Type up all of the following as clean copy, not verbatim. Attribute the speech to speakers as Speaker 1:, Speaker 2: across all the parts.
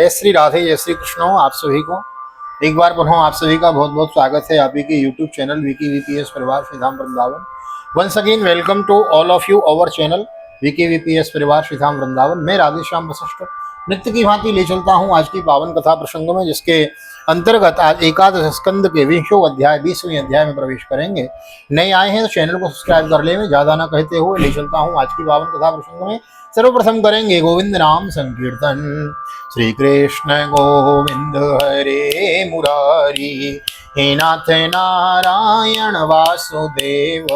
Speaker 1: जय श्री राधे, जय श्री कृष्ण। आप सभी को एक बार पुनः आप सभी का बहुत बहुत स्वागत है आप ही के यूट्यूब चैनल वीकी वीपीएस परिवार Shridham Vrindavan. Once again welcome to all of you our channel वीकी वीपीएस परिवार श्रीधाम वृंदावन। मैं राधेश्याम वशिष्ठ नित्य की भांति ले चलता हूँ आज की पावन कथा प्रसंग में, जिसके अंतर्गत आज एकादश स्कंद के 20वें अध्याय 20वें अध्याय में प्रवेश करेंगे। नए आए हैं तो चैनल को सब्सक्राइब कर ले। मैं ज्यादा ना कहते हुए ले चलता हूँ आज की पावन कथा प्रसंग में। सर्वप्रथम करेंगे गोविंद नाम संकीर्तन। श्री कृष्ण गोविंद हरे मुरारी, हे नाथ नारायण वासुदेव।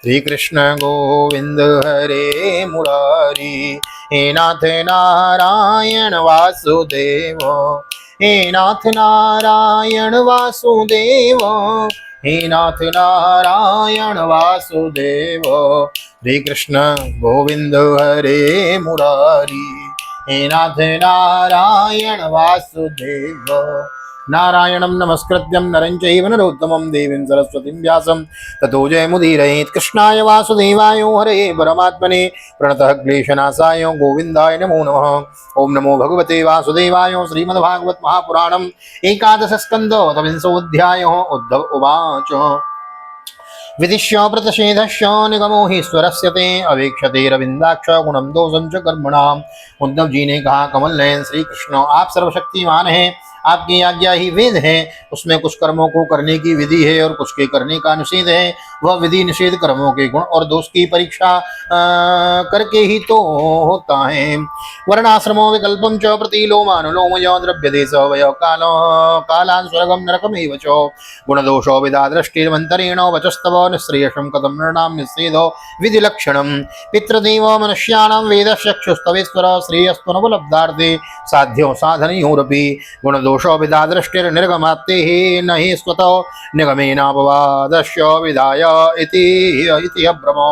Speaker 1: श्री कृष्ण गोविंद हरे मुरारी, हे नाथ नारायण वासुदेव। हे नाथ नारायण वासुदेव, हे नाथ नारायण वासुदेव। श्री कृष्ण गोविंद हरे मुरारी, हे नाथ नारायण वासुदेव। नारायणं नमस्कृत्यं नरं चैव नरोत्तमं देवीं सरस्वतीं व्यासं ततो जयमुदीरयेत्। कृष्णाय वासुदेवाय हरे परमात्मने प्रणतः क्लेशनाशाय गोविन्दाय नमो नमः। ओम नमो भगवते वासुदेवाय। श्रीमद्भागवत महापुराणम् एकादश स्कन्ध विंशोऽध्यायः। उद्धव उवाच विदिश्य प्रतिषेधश्च निगमो हि स्वरस्य ते अवेक्षते रविंदाक्ष गुणम दोषं च कर्मणाम्। उद्धव जी ने कहा, कमल नयन श्री कृष्ण, आप सर्वशक्तिमान हैं, आपकी आज्ञा ही वेद है। उसमें कुछ कर्मों को करने की विधि है और कुछ के करने का निषेध है। वह विधि निषेध कर्मों के गुण और दोष की परीक्षा करके ही तो होता है। वर्णाश्रमो विकल्पम च प्रतिलोमानुलोमयो द्रव्यदेश वय कालो कालान् स्वर्गं नरकमेव च। गुणदोषो विदा दृष्टिर्मन्तरेण वचस्तव निःश्रेयसं कथं नृणां निःसेदो विधिलक्षणम्। पितृदेव मनुष्याणां वेदश्चक्षुस्तवेश्वर श्रेयस्त्वनुपलब्धार्थे साध्यो साधनयोरपि। गुणदोषो विदा दृष्टिर्निर्गमात्ते न हि स्वतो निगमेनापवादस्य विधाय इति अब्रमो।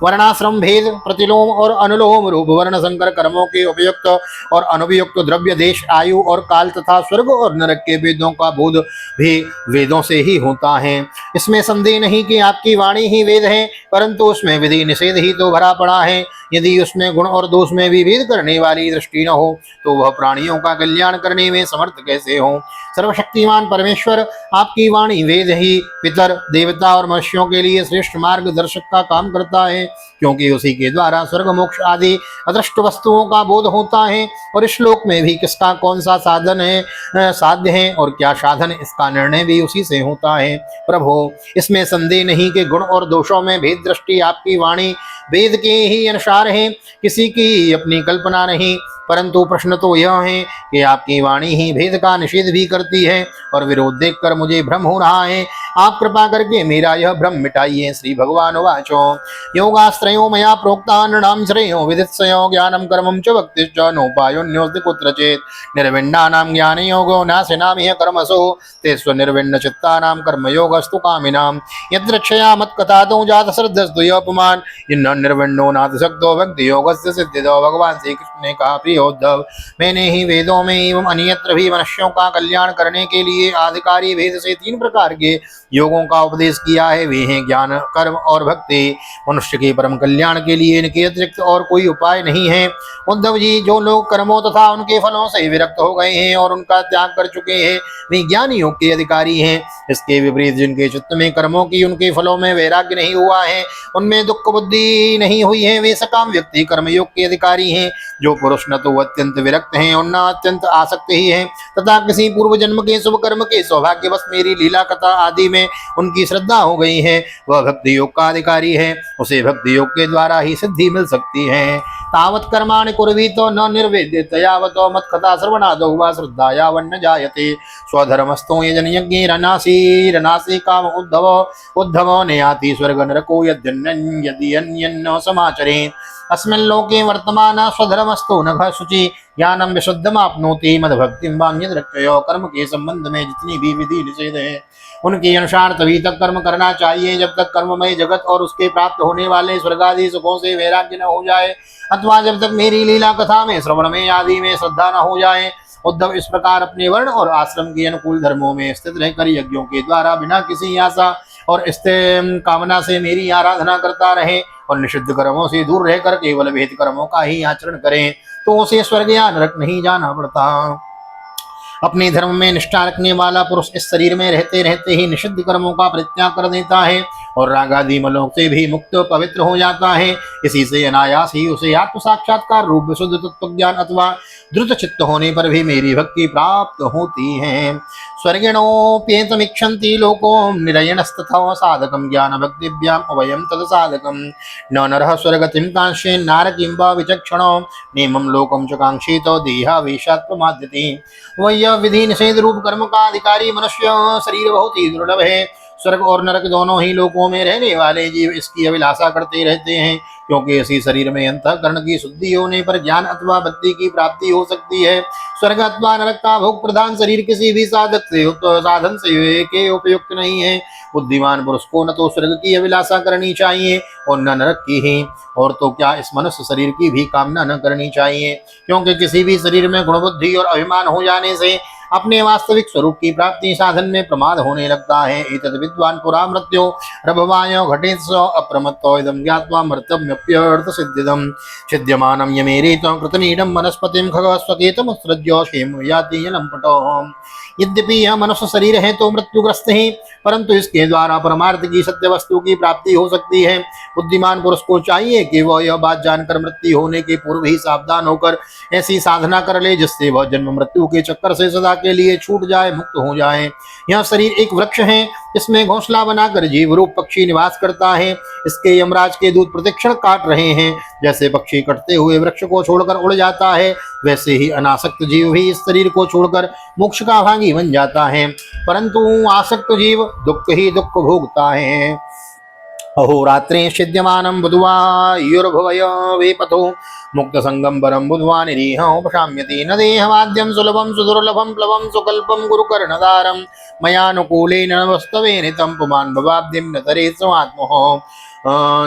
Speaker 1: वर्णाश्रम भेद प्रतिलोम और अनुलोम रूप वर्ण संकर कर्मों के उपयुक्त और अनुपयुक्त द्रव्य देश आयु और काल तथा स्वर्ग और नरक के वेदों का बोध भी वेदों से ही होता है। इसमें संदेह नहीं कि आपकी वाणी ही वेद है, परंतु उसमें विधि निषेध ही तो भरा पड़ा है। यदि उसमें गुण और दोष में भी भेद करने वाली दृष्टि न हो तो वह प्राणियों का कल्याण करने में समर्थ कैसे हो। सर्वशक्तिमान परमेश्वर, आपकी वाणी वेद ही पितर देवता और मनुष्यों के लिए श्रेष्ठ मार्गदर्शक का काम करता है, क्योंकि उसी के द्वारा स्वर्ग मोक्ष आदि अदृष्ट वस्तुओं का बोध होता है। और इस श्लोक में भी किसका कौन सा साधन है साध्य है और क्या साधन, इसका निर्णय भी उसी से होता है। प्रभु, इसमें संदेह नहीं कि गुण और दोषों में भेद दृष्टि आपकी वाणी वेद के ही अनुसार है, किसी की अपनी कल्पना नहीं। परंतु प्रश्न तो यह है कि आपकी वाणी ही भेद का निषेध भी करती है और विरोध देखकर मुझे भ्रम हो रहा है। आप कृपा करके मेरा यह भ्रम मिटाइए। श्री भगवान वाचो, योगाश्रयो मया प्रोक्ता नृणां श्रेयो विदित्सयो ज्ञानं कर्मं च भक्तिश्च नोपायोन्योस्ति कुत्रचित्। निर्विण्णानां ज्ञानयोगो नाशनामिह कर्मसु तेष्वनिर्विण्ण चित्तानां कर्मयोगस्तु कामिनां। यत्र क्षया मत्कथातो जात श्रद्धस्तु योपमान् यन्न निर्विण्णो नातिशक्तो भक्ति योगस्य सिद्धिदो। भगवान श्री कृष्ण ने कहा, प्रिय उद्धव, मैंने ही वेदों में एवं अन्यत्र भी मनुष्यों का कल्याण करने के लिए आधिकारी भेद से 3 प्रकार के योगों का उपदेश किया है। वे हैं ज्ञान, कर्म और भक्ति। मनुष्य के परम कल्याण के लिए इनके अतिरिक्त और कोई उपाय नहीं है। उद्धव जी, जो लोग कर्मों तथा उनके फलों से विरक्त हो गए हैं और उनका त्याग कर चुके हैं, वे ज्ञान योग के अधिकारी हैं। इसके विपरीत जिनके चित्त में कर्मों की उनके फलों में वैराग्य नहीं हुआ है, उनमें दुख बुद्धि नहीं हुई है, वे सकाम व्यक्ति कर्मयोग के अधिकारी हैं। जो पुरुष न तो अत्यंत विरक्त हैं और न अत्यंत आसक्त ही हैं तथा किसी पूर्व जन्म के शुभ कर्म के सौभाग्यवश मेरी लीला कथा आदि में उनकी श्रद्धा हो गई है, वह भक्ति योग का अधिकारी है। उसे भक्ति योग के द्वारा ही सिद्धि मिल सकती है। तावत् कर्माणि कुर्वीतो न निर्वेद्यते यावतो मत्कथा श्रवणादो वा श्रद्धाया वन्न जायते। स्वधर्मस्थो यजन यज्ञे रनासी काम उद्धवो नयाति स्वर्ग नरको यदि अन्यन्न समाचरेत्। अस्मिन् लोके वर्तमान स्वधर्मस्थो नघ शुचि ज्ञानम विशुद्धमाप्नोति मद्भक्तिं वान्यद्रक्षयो। कर्म के संबंध में जितनी भी विधि निषेध है उनके अनुसार तभी तक कर्म करना चाहिए जब तक कर्ममय जगत और उसके प्राप्त होने वाले स्वर्गादि सुखों से वैराग्य न हो जाए, अथवा जब तक मेरी लीला कथा में श्रवण में आदि में श्रद्धा न हो जाए। उद्धव इस प्रकार अपने वर्ण और आश्रम के अनुकूल धर्मों में स्थित रहकर यज्ञों के द्वारा बिना किसी आशा और कामना से मेरी आराधना करता रहे और निषिद्ध कर्मों से दूर रहकर केवल विहित कर्मों का ही आचरण करें तो उसे स्वर्ग या नरक नहीं जाना पड़ता। अपने धर्म में निष्ठा रखने वाला पुरुष इस शरीर में रहते रहते ही निषिद्ध कर्मों का परित्याग कर देता है और रागादि मलों से भी मुक्त पवित्र हो जाता है। इसी से अनायास ही उसे आत्म साक्षात्कार रूप विशुद्ध तत्व ज्ञान अथवा द्रुत चित्त होने पर भी मेरी भक्ति प्राप्त होती है। स्वर्गिणोप्येतमीक्षन्ति लोको निरयनस्तथा साधकं ज्ञान भक्तिभ्याम् अभयं तद साधकं न नरः स्वर्गतिं कांक्षे नारकिं वा विचक्षणो नेमं लोकं च कांक्षितो देहावेशात् प्रमाद्यते। वह विधि निषेध रूप कर्म का अधिकारी मनुष्य शरीर बहुत ही दुर्लभ है। स्वर्ग और नरक दोनों ही लोकों में रहने वाले जीव इसकी अभिलाषा करते रहते हैं, क्योंकि इसी शरीर में अंतःकरण की शुद्धि होने पर ज्ञान अथवा भक्ति की प्राप्ति हो सकती है। स्वर्ग अथवा नरक का भोग प्रधान शरीर किसी भी साधन से के उपयुक्त नहीं है। बुद्धिमान पुरुष को न तो स्वर्ग की अभिलाषा करनी चाहिए और न नरक की ही, और तो क्या इस मनुष्य शरीर की भी कामना न करनी चाहिए, क्योंकि किसी भी शरीर में गुण बुद्धि और अभिमान हो जाने से अपने वास्तविक स्वरूप की प्राप्ति साधन में प्रमाद होने लगता है। एतद् विद्वान पुरा मृत्यो रभवायो घटेत स अप्रमत्तो इदं ज्ञात्वा मर्त्यम्यप्यर्थ सिद्धिदं छिद्यमानं यमेरेतं कृतनीडं वनस्पतिं खगस्वकेतमुत्सृज्य क्षेम याति यलम्पटो। यद्यपि यह मनुष्य शरीर है तो मृत्युग्रस्त है, परंतु इसके द्वारा परमार्थ की सत्य वस्तु की प्राप्ति हो सकती है। बुद्धिमान पुरुष को चाहिए कि वह यह बात जानकर मृत्यु होने के पूर्व ही सावधान होकर ऐसी साधना कर ले जिससे वह जन्म मृत्यु के चक्कर से सदा के लिए छूट जाए, मुक्त हो जाए। यह शरीर एक वृक्ष है, इसमें घोंसला बनाकर जीव रूप पक्षी निवास करता है। इसके यमराज के दूत प्रतिक्षण काट रहे हैं। जैसे पक्षी कटते हुए वृक्ष को छोड़कर उड़ जाता है, वैसे ही अनासक्त जीव भी इस शरीर को छोड़कर मोक्ष का भागी बन जाता है, परंतु आसक्त जीव दुख ही दुख भोगता है। अहोरात्रे सिद्ध्यमानं बुध्वा युर्भवय वेपथो मुक्त संगम परम बुध्वा निरीहोपशाम्यति न देहवाद्यं सुलभं सुदुर्लभं प्लवं सुकल्पं गुरुकर्णधारं मयानुकूलेन नमस्तवे नितं पुमान् भवाब्धिं न तरे स्वात्महो।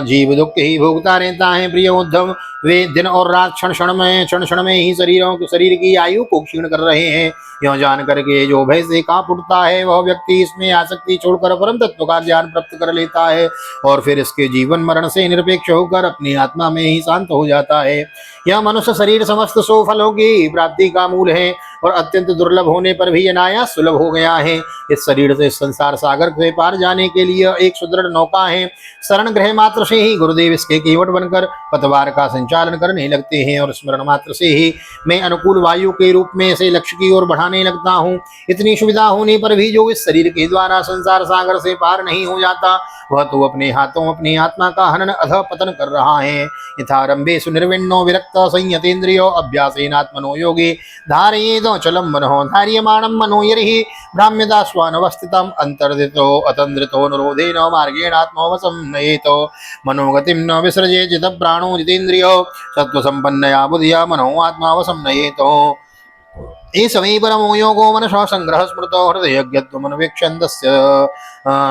Speaker 1: जीव दुख ही भोगता रहता है प्रिय उद्धव। वे दिन और रात क्षण क्षण में ही शरीर की आयु को क्षीण कर रहे हैं। यह जान करके जो भय से कांप उठता है वह व्यक्ति इसमें आसक्ति छोड़कर परम तत्व का ज्ञान प्राप्त कर लेता है और फिर इसके जीवन मरण से निरपेक्ष होकर अपनी आत्मा में ही शांत हो जाता है। यह मनुष्य शरीर समस्त सुफलों की प्राप्ति का मूल है और अत्यंत दुर्लभ होने पर भी अनायास सुलभ हो गया है। इस शरीर से संसार सागर से पार जाने के लिए एक सुदृढ़ नौका है। शरण ग्रह मात्र से ही गुरुदेव इसके केवट बनकर पतवार का संचालन करने लगते हैं और स्मरण मात्र से ही मैं अनुकूल वायु के रूप में इसे लक्ष्य की ओर बढ़ाने लगता हूँ। इतनी सुविधा होने पर भी जो इस शरीर के द्वारा संसार सागर से पार नहीं हो जाता वह तो अपने हाथों अपनी आत्मा का हनन अधः पतन कर रहा है। यथारंभे सुनिर्विण्णो विरक्त संयतेन्द्रियो अभ्यासेनात्मनो योगे धारयेदो चलम मनोः धार्यमाणं मनो यर्हि भ्राम्यता स्वानवस्थितम् अंतर्दितो अतंद्रितो निरोधेन मार्गेणात्मवसं नयेतो मनोगतिं न विसृजेत् जितः प्राणो जितेन्द्रियो सत्त्वसम्पन्नया बुद्धिया मनो आत्मावसं नयेतो। ये सवै परमो योगो मनसो संग्रह स्मृतो हृदयज्ञत्वमनुवीक्षन्तस्य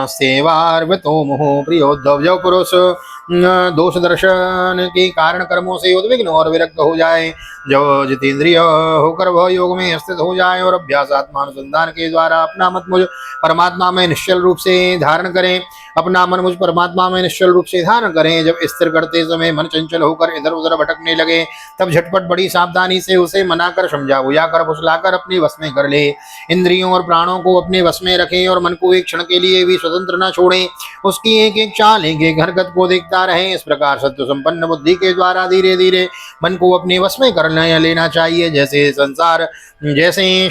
Speaker 1: सेवार्वतो मुहुः। प्रियोद्धव जो पुरुष दोष दर्शन के कारण कर्मों से उद्विग्न और विरक्त हो जाए, जो जितेंद्रिय होकर वह योग में स्थित हो जाए और अभ्यास आत्मानुसंधान के द्वारा अपना मत मुझ परमात्मा में निश्चल रूप से धारण करें, अपना मन मुझ परमात्मा में निश्चल रूप से धारण करें। जब स्थिर करते समय मन चंचल होकर इधर उधर भटकने लगे तब झटपट बड़ी सावधानी से उसे मनाकर समझा बुझाकर फुसलाकर अपने वश में कर ले। इंद्रियों और प्राणों को अपने वश में रखें और मन को एक क्षण के लिए भी स्वतंत्र न छोड़ें। उसकी एक एक चाल एक एक हरकत को देखता रहे। इस प्रकार सत्व संपन्न बुद्धि के द्वारा धीरे धीरे मन को अपने वश में कर लेना चाहिए। जैसे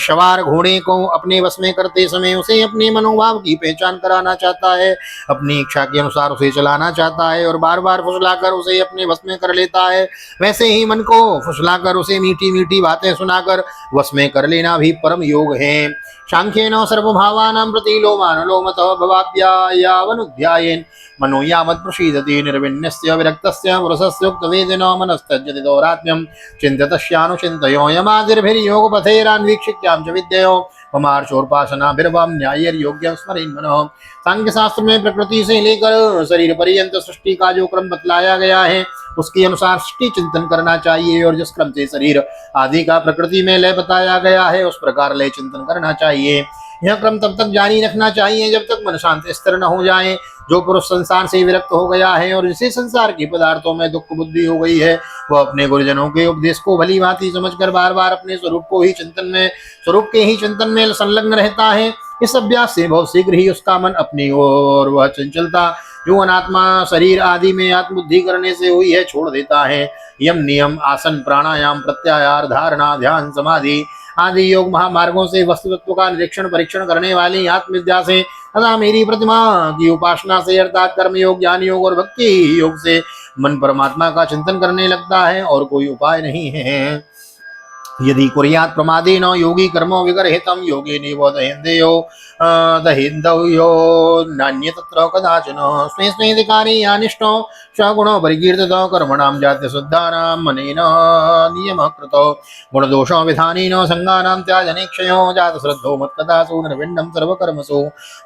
Speaker 1: सवार घोड़े को अपने वश में करते समय उसे अपने मनोभाव की पहचान कराना चाहता है, अपनी इच्छा के अनुसार उसे चलाना चाहता है और बार बार फुसलाकर उसे अपने वश में कर लेता है, वैसे ही मन को फुसलाकर उसे मीठी मीठी बातें सुनाकर वश में कर लेना भी परम योग है। सांख्येन सर्वभावानां प्रतिलोमान् लोमतः भवाप्यायावनुध्यायेन मनो यावत् प्रसीदति निर्विण्यस्य विरक्तस्य पुरुषस्य उक्तवेदिनो मनस्तज्जति दौरात्म्यं चिन्ततस्यानुचिन्तयो यमादिर्भिर्योगपथैरान्वीक्षिक्यां च विद्ययो ममार्षोर्पासनाभिर्वां न्यायैर्योग्यं स्मरेन् मनः। सांख्य शास्त्र में प्रकृति से लेकर शरीर पर्यंत सृष्टि का जो क्रम बतलाया गया है उसके अनुसार सृष्टि चिंतन करना चाहिए और जिस क्रम से शरीर आदि का प्रकृति में लय बताया गया है उस प्रकार लय चिंतन करना चाहिए। यह क्रम तब तक जारी रखना चाहिए जब तक मन शांत स्थिर न हो जाए जो पुरुष संसार से विरक्त हो गया है और इसी संसार के पदार्थों में दुख बुद्धि हो गई है, वह अपने गुरुजनों के उपदेश को भली भांति समझकर बार बार अपने स्वरूप के ही चिंतन में संलग्न रहता है। इस अभ्यास से बहुत शीघ्र ही उसका मन अपनी ओर वह चंचलता जो अनात्मा शरीर आदि में आत्मबुद्धि करने से हुई है छोड़ देता है। यम नियम आसन प्राणायाम प्रत्याहार धारणा ध्यान समाधि आदि योग महामार्गों से वस्तु तत्व का निरीक्षण परीक्षण करने वाली आत्मविद्या से तथा मेरी प्रतिमा की उपासना से अर्थात कर्म योग ज्ञान योग और भक्ति योग से मन परमात्मा का चिंतन करने लगता है और कोई उपाय नहीं है। यदि कुर्यात् प्रमादेन योगी कर्मो विगर्हितं योगे निवो दहिन्दयो नान्य तत्र कदाचन स्वे स्वेधिकारी अनिष्टो स्वगुणो परिकीर्तितो कर्मणां जात्य शुद्धानां मनेन नियमः कृतो गुणदोषो विधानेन संगानां त्याजनेक्षयो जात श्रद्धो मत्कथासु निर्विण्णं सर्वकर्मसु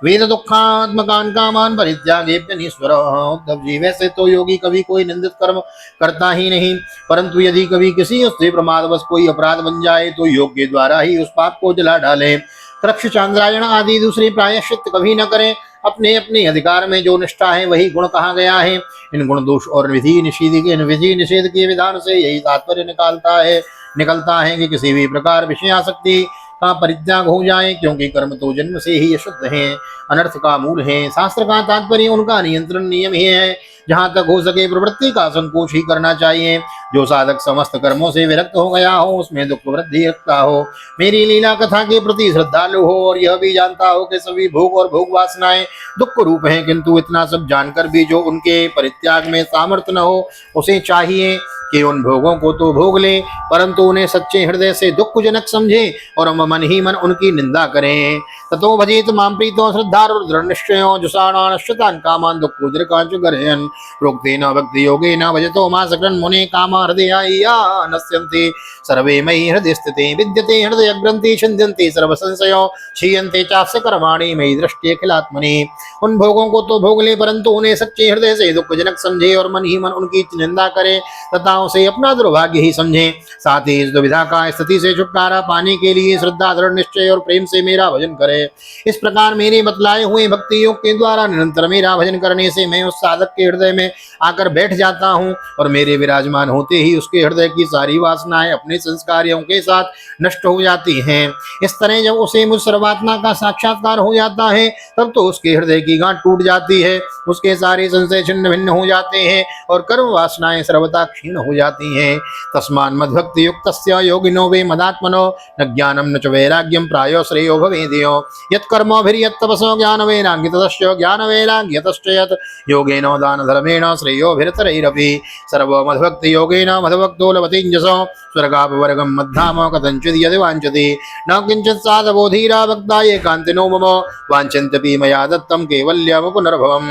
Speaker 1: वेद दुःखात्मकान् कामान् परित्यागेऽप्यनीश्वर। उद्धव जी, वैसे तो योगी कभी कोई निंदित कर्म करता ही नहीं, परंतु यदि कभी किसी उससे प्रमादवश कोई अपराध बन जाए तो योग के द्वारा ही उस पाप को जला डाले। तृक्ष चांद्रायण आदि दूसरी प्रायश्चित कभी न करें। अपने अपने अधिकार में जो निष्ठा है वही गुण कहा गया है। इन गुण दोष और विधि निषेध के विधान से यही तात्पर्य निकलता है कि किसी भी प्रकार विषयासक्ति का परित्याग हो जाए, क्योंकि कर्म तो जन्म से ही अशुद्ध है, अनर्थ का मूल है। शास्त्र का तात्पर्य उनका नियंत्रण नियम ही है। जहाँ तक हो सके प्रवृत्ति का संकोच ही करना चाहिए। जो साधक समस्त कर्मों से विरक्त हो गया हो उसमें दुख वृद्धि रखता हो, मेरी लीला कथा के प्रति श्रद्धालु हो और यह भी जानता हो कि सभी भोग और भोग वासनाएं दुख रूप हैं, किंतु इतना सब जानकर भी जो उनके परित्याग में सामर्थ्य न हो, उसे चाहिए कि उन भोगों को तो भोग ले, परंतु उन्हें सच्चे हृदय से दुखजनक समझे और मन ही मन उनकी निंदा करें। ततो भजेत मां प्रीतो श्रद्धारो दृढ़ निश्चयो जुषाणानश्चितान् कामान् दुःखोदरकांच गर्हयन् प्रोक्तेन भक्ति योगेन भजतो मा सकलं मुने कामा हृदयाया नश्यन्ति सर्वे मयि हृदय स्थिते विद्यते हृदय ग्रंथि छिन्द्यन्ति सर्व संशयो क्षीयन्ते चास्य कर्माणि मयि दृष्टि अखिलात्मनि। उन भोगों को तो भोग ले, परंतु उन्हें सच्चे हृदय से दुखजनक समझे और मन ही मन उनकी निंदा करे तथा उसे अपना दुर्भाग्य ही समझे। साथ ही इस दुविधा का स्थिति से छुटकारा पाने के लिए श्रद्धा दृढ़ निश्चय और प्रेम से मेरा भजन करे। इस प्रकार मेरे बतलाए हुए भक्ति योग के द्वारा निरंतर मेरा भजन करने से मैं उस साधक के हृदय में आकर बैठ जाता हूँ और मेरे विराजमान होते ही उसके हृदय की सारी वासनाएं अपने संस्कारों के साथ नष्ट हो जाती हैं। इस तरह जब उसे मुझ सर्वात्मा का साक्षात्कार हो जाता है तब तो उसके हृदय की गांठ टूट जाती है, उसके सारे संशय छिन्न भिन्न हो जाते हैं और कर्म वासनाएं सर्वथा क्षीण हो जाती हैं। तस्मान् मद्भक्ति युक्तस्य योगिनो वे मदात्मनो न ज्ञानम न च वैराग्यम प्रायो श्रेयो भवेदेयो यत्कर्मभिर्यत्तपसो ज्ञानवैराग्यतश्च ज्ञानवैराग्यतश्च यत् योगेन दान धर्मेण श्रेयोभिरतरैरपि सर्वमद्भक्ति योगेन मद्भक्तो लभतेऽञ्जसो स्वर्गापवर्गं मद्धाम कथञ्चित् यदि वाञ्छति न किञ्चित् साधवो धीरा भक्ता एकान्तिनो मम वाञ्छन्त्यपि मया दत्तं कैवल्यं पुनर्भवम्।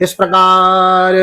Speaker 1: इस प्रकार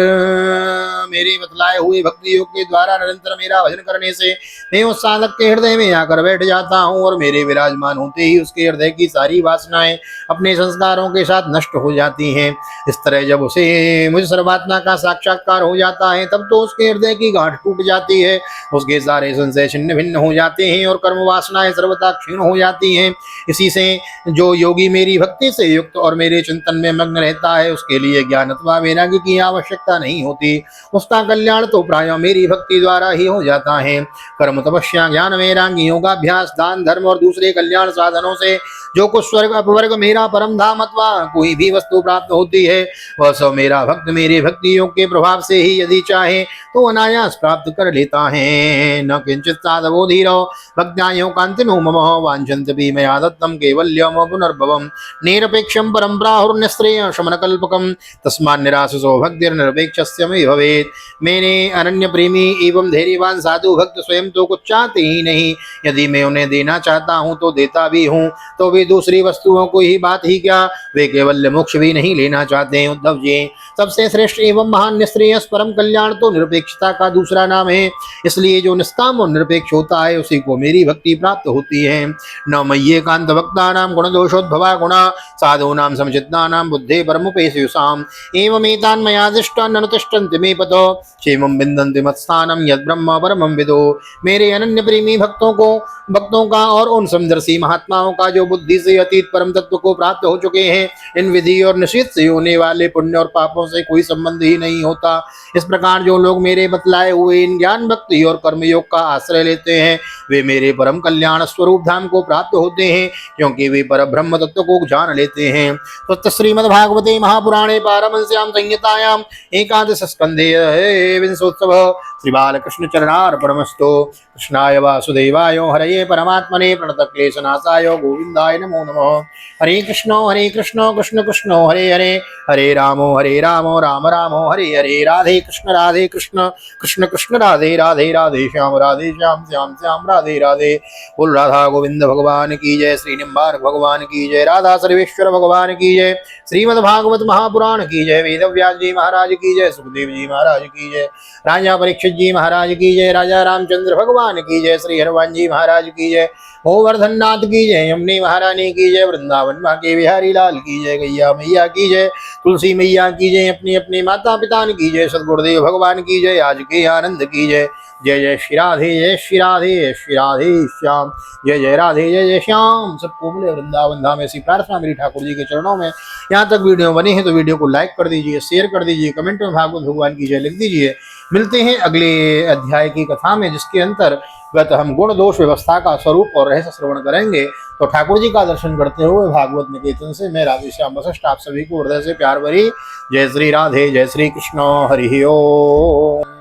Speaker 1: मेरे बतलाए हुए भक्ति योग के द्वारा निरंतर मेरा भजन करने से मैं उस साधक के हृदय में आकर बैठ जाता हूँ और मेरे विराजमान होते ही उसके हृदय की सारी वासनाएं अपने संस्कारों के साथ नष्ट हो जाती हैं। इस तरह जब उसे मुझ सर्वात्मा का साक्षात्कार हो जाता है तब तो उसके हृदय की गांठ टूट जाती है, उसके सारे संशय छिन्न भिन्न हो जाते हैं और कर्म वासनाएं सर्वथा क्षीण हो जाती हैं। इसी से जो योगी मेरी भक्ति से युक्त और मेरे चिंतन में मग्न रहता है उसके लिए ज्ञान अथवा वैराग्य की आवश्यकता नहीं होती, उसका कल्याण तो प्राय मेरी भक्ति द्वारा ही हो जाता है। कर्म तपस्या ज्ञान वैराग्य योगाभ्यास दान धर्म और दूसरे कल्याण साधनों से जो कुछ स्वर्ग अपवर्ग मेरा परम धाम अथवा कोई भी वस्तु प्राप्त होती है वह सब मेरा भक्त मेरे भक्ति योग के प्रभाव से ही यदि चाहे तो अनायास प्राप्त कर लेता है। न किंचित साधवो धीरो भक्त्यायो कांतिनो मम वांछन्त्यपि मया दत्तं कैवल्यं पुनर्भवम् निरपेक्षं परं प्राहुर्निस्त्रेय शमनकल्पकं तस्मात् निराससो भक्तिर्निरपेक्षस्य मे भवेत्। मेरे अनन्य प्रेमी एवं धैर्यवान साधु भक्त स्वयं तो कुछ चाहते ही नहीं, यदि मैं उन्हें देना चाहता हूँ तो देता भी हूँ, तो वे दूसरी वस्तुओं को ही बात ही क्या, वे केवल मोक्ष भी नहीं लेना चाहते हैं। उद्धव जी, सबसे श्रेष्ठ एवं महान निश्रेयस परम कल्याण तो निरपेक्षता का दूसरा नाम है, इसलिए जो निष्काम और निरपेक्ष होता है उसी को मेरी भक्ति प्राप्त होती है। न मय्येकांत भक्तानां गुणदोषोद्भवा गुणा साधूनां समचित्तानां बुद्धे परमुपेयुषाम् एवमेतान् मया दृष्टान् अनुतिष्ठन्ति मे पतो क्षेमं विन्दन्ति मत्स्थानं यद् ब्रह्म परमं विदो। मेरे अनन्य प्रेमी भक्तों का और उन समदर्शी महात्माओं का जो बुद्धि से अतीत परम तत्व को प्राप्त हो चुके हैं, इन विधि और निषेध से होने वाले पुण्य और पापों से कोई संबंध ही नहीं होता। इस प्रकार जो लोग मेरे बतलाए हुए इन ज्ञान भक्ति और कर्मयोग का आश्रय लेते हैं, वे मेरे परम कल्याण स्वरूप धाम को प्राप्त होते हैं, क्योंकि वे पर ब्रह्म तत्व को जान लेते हैं। तो श्रीमद्भागवते महापुराणे पारमहंस्यां संहितायां एकादश स्कंधे विंशोत्सव श्री बालकृष्ण चरणार्पणमस्तु। कृष्णाय वासुदेवाय हरये परमात्मने प्रणतक्लेशनाशाय गोविन्दाय नमो नमः। हरे कृष्ण कृष्ण कृष्ण हरे हरे, हरे राम राम राम हरे हरे। राधे कृष्ण कृष्ण कृष्ण राधे राधे, राधे श्याम श्याम श्याम राधे राधे। बोल राधा गोविंद भगवान की जय, श्री निम्बार्क भगवान की जय, राधा सर्वेश्वर भगवान की जय, श्रीमद्भागवत महापुराण की जय, वेद व्यास जी महाराज की जय, सुखदेव जी महाराज की जय, राजा परीक्षित जी महाराज की जय, राजा रामचंद्र भगवान की जय, श्री हनुमान जी महाराज की जय, गोवर्धन नाथ की जय, यमुनी महारानी की जय, वृंदावन माँ के बिहारी लाल की जय, गैया मैया की जय, तुलसी मैया की जय, अपनी अपनी माता पिता की जय, सदगुरुदेव भगवान की जय, आज के आनंद की जय। जय जय श्री राधे, जय श्री राधे, जय श्री राधे श्याम, जय जय राधे, जय जय श्याम। सबको मिले वृंदावन धाम, ऐसी प्रार्थना मेरी ठाकुर जी के चरणों में। यहाँ तक वीडियो बनी है तो वीडियो को लाइक कर दीजिए, शेयर कर दीजिए, कमेंट में भागवत भगवान की जय लिख दीजिए। मिलते हैं अगले अध्याय की कथा में, जिसके अंतर्गत हम गुण दोष व्यवस्था का स्वरूप और रहस्य श्रवण करेंगे। तो ठाकुर जी का दर्शन करते हुए भागवत निकेतन से मैं राधेश्याम वशिष्ठ आप सभी को हृदय से प्यार भरी जय श्री राधे, जय श्री कृष्ण, हरि ओम।